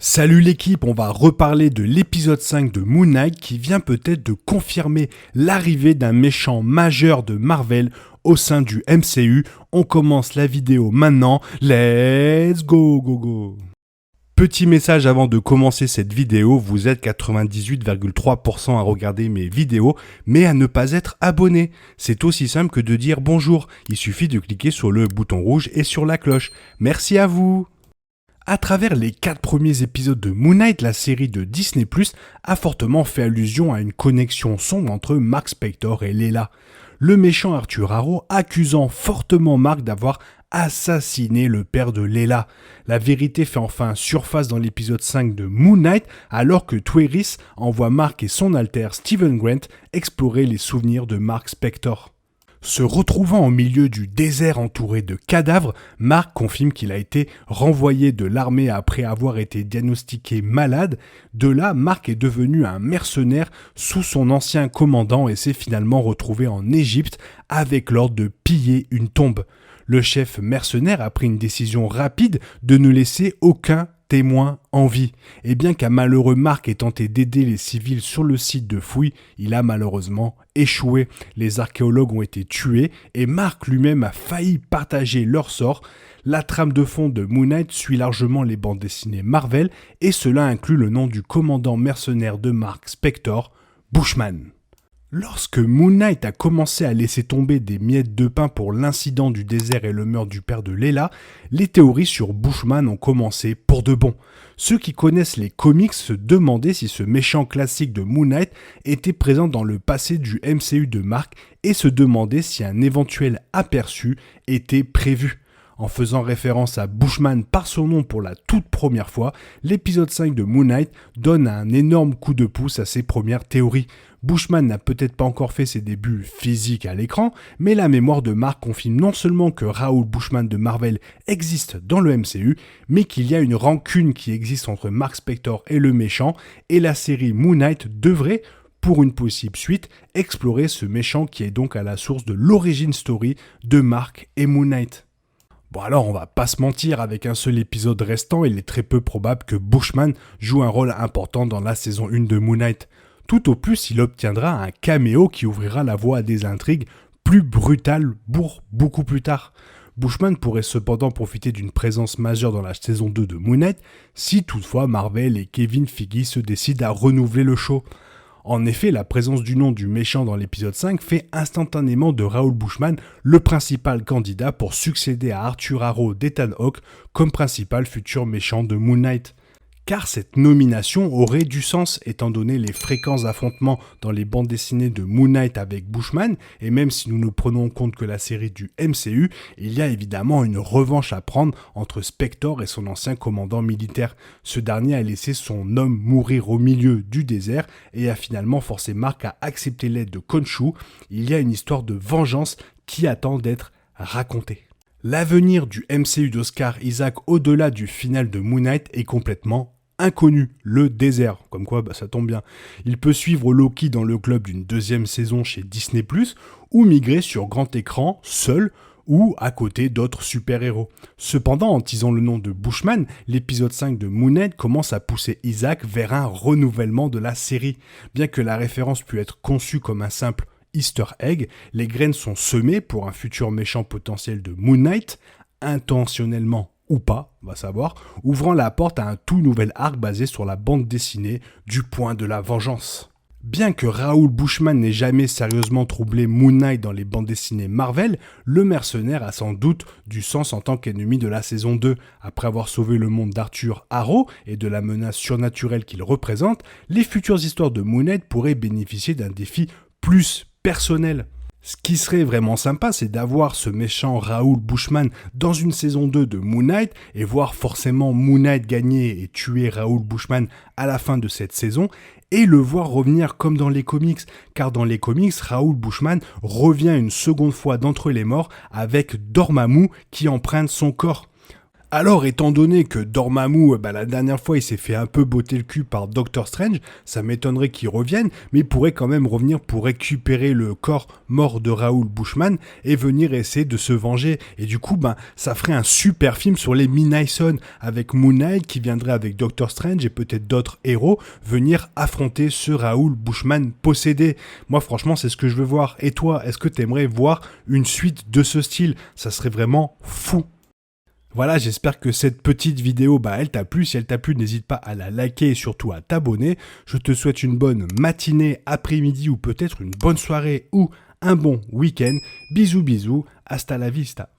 Salut l'équipe, on va reparler de l'épisode 5 de Moon Knight qui vient peut-être de confirmer l'arrivée d'un méchant majeur de Marvel au sein du MCU. On commence la vidéo maintenant, let's go. Petit message avant de commencer cette vidéo, vous êtes 98,3% à regarder mes vidéos, mais à ne pas être abonné. C'est aussi simple que de dire bonjour, il suffit de cliquer sur le bouton rouge et sur la cloche. Merci à vous. À travers les 4 premiers épisodes de Moon Knight, la série de Disney+, a fortement fait allusion à une connexion sombre entre Mark Spector et Layla. Le méchant Arthur Harrow accusant fortement Mark d'avoir assassiné le père de Layla. La vérité fait enfin surface dans l'épisode 5 de Moon Knight alors que Tweris envoie Mark et son alter Stephen Grant explorer les souvenirs de Mark Spector. Se retrouvant au milieu du désert entouré de cadavres, Mark confirme qu'il a été renvoyé de l'armée après avoir été diagnostiqué malade. De là, Mark est devenu un mercenaire sous son ancien commandant et s'est finalement retrouvé en Égypte avec l'ordre de piller une tombe. Le chef mercenaire a pris une décision rapide de ne laisser aucun témoin en vie. Et bien qu'un malheureux Mark ait tenté d'aider les civils sur le site de fouilles, il a malheureusement échoué. Les archéologues ont été tués et Mark lui-même a failli partager leur sort. La trame de fond de Moon Knight suit largement les bandes dessinées Marvel et cela inclut le nom du commandant mercenaire de Mark Spector, Bushman. Lorsque Moon Knight a commencé à laisser tomber des miettes de pain pour l'incident du désert et le meurtre du père de Layla, les théories sur Bushman ont commencé pour de bon. Ceux qui connaissent les comics se demandaient si ce méchant classique de Moon Knight était présent dans le passé du MCU de Mark et se demandaient si un éventuel aperçu était prévu. En faisant référence à Bushman par son nom pour la toute première fois, l'épisode 5 de Moon Knight donne un énorme coup de pouce à ses premières théories. Bushman n'a peut-être pas encore fait ses débuts physiques à l'écran, mais la mémoire de Mark confirme non seulement que Raoul Bushman de Marvel existe dans le MCU, mais qu'il y a une rancune qui existe entre Mark Spector et le méchant, et la série Moon Knight devrait, pour une possible suite, explorer ce méchant qui est donc à la source de l'origin story de Mark et Moon Knight. Bon alors on va pas se mentir, avec un seul épisode restant, il est très peu probable que Bushman joue un rôle important dans la saison 1 de Moon Knight. Tout au plus, il obtiendra un caméo qui ouvrira la voie à des intrigues plus brutales pour beaucoup plus tard. Bushman pourrait cependant profiter d'une présence majeure dans la saison 2 de Moon Knight si toutefois Marvel et Kevin Feige se décident à renouveler le show. En effet, la présence du nom du méchant dans l'épisode 5 fait instantanément de Raoul Bushman le principal candidat pour succéder à Arthur Harrow d'Ethan Hawke comme principal futur méchant de Moon Knight. Car cette nomination aurait du sens étant donné les fréquents affrontements dans les bandes dessinées de Moon Knight avec Bushman, et même si nous ne prenons en compte que la série du MCU, il y a évidemment une revanche à prendre entre Spector et son ancien commandant militaire. Ce dernier a laissé son homme mourir au milieu du désert et a finalement forcé Mark à accepter l'aide de Khonshu. Il y a une histoire de vengeance qui attend d'être racontée. L'avenir du MCU d'Oscar Isaac au-delà du final de Moon Knight est complètement inconnu, le désert, comme quoi ça tombe bien. Il peut suivre Loki dans le club d'une deuxième saison chez Disney+, ou migrer sur grand écran, seul, ou à côté d'autres super-héros. Cependant, en teasant le nom de Bushman, l'épisode 5 de Moon Knight commence à pousser Isaac vers un renouvellement de la série. Bien que la référence puisse être conçue comme un simple Easter egg, les graines sont semées pour un futur méchant potentiel de Moon Knight, intentionnellement ou pas, on va savoir, ouvrant la porte à un tout nouvel arc basé sur la bande dessinée du Point de la Vengeance. Bien que Raoul Bushman n'ait jamais sérieusement troublé Moon Knight dans les bandes dessinées Marvel, le mercenaire a sans doute du sens en tant qu'ennemi de la saison 2. Après avoir sauvé le monde d'Arthur Harrow et de la menace surnaturelle qu'il représente, les futures histoires de Moon Knight pourraient bénéficier d'un défi plus personnel. Ce qui serait vraiment sympa, c'est d'avoir ce méchant Raoul Bushman dans une saison 2 de Moon Knight et voir forcément Moon Knight gagner et tuer Raoul Bushman à la fin de cette saison et le voir revenir comme dans les comics, car dans les comics, Raoul Bushman revient une seconde fois d'entre les morts avec Dormammu qui emprunte son corps. Alors, étant donné que Dormammu, la dernière fois, il s'est fait un peu botter le cul par Doctor Strange, ça m'étonnerait qu'il revienne, mais il pourrait quand même revenir pour récupérer le corps mort de Raoul Bushman et venir essayer de se venger. Et du coup, ça ferait un super film sur les Midnight Suns, avec Moon Knight qui viendrait avec Doctor Strange et peut-être d'autres héros venir affronter ce Raoul Bushman possédé. Moi, franchement, c'est ce que je veux voir. Et toi, est-ce que t'aimerais voir une suite de ce style? Ça serait vraiment fou. Voilà, j'espère que cette petite vidéo, elle t'a plu. Si elle t'a plu, n'hésite pas à la liker et surtout à t'abonner. Je te souhaite une bonne matinée, après-midi ou peut-être une bonne soirée ou un bon week-end. Bisous bisous, hasta la vista.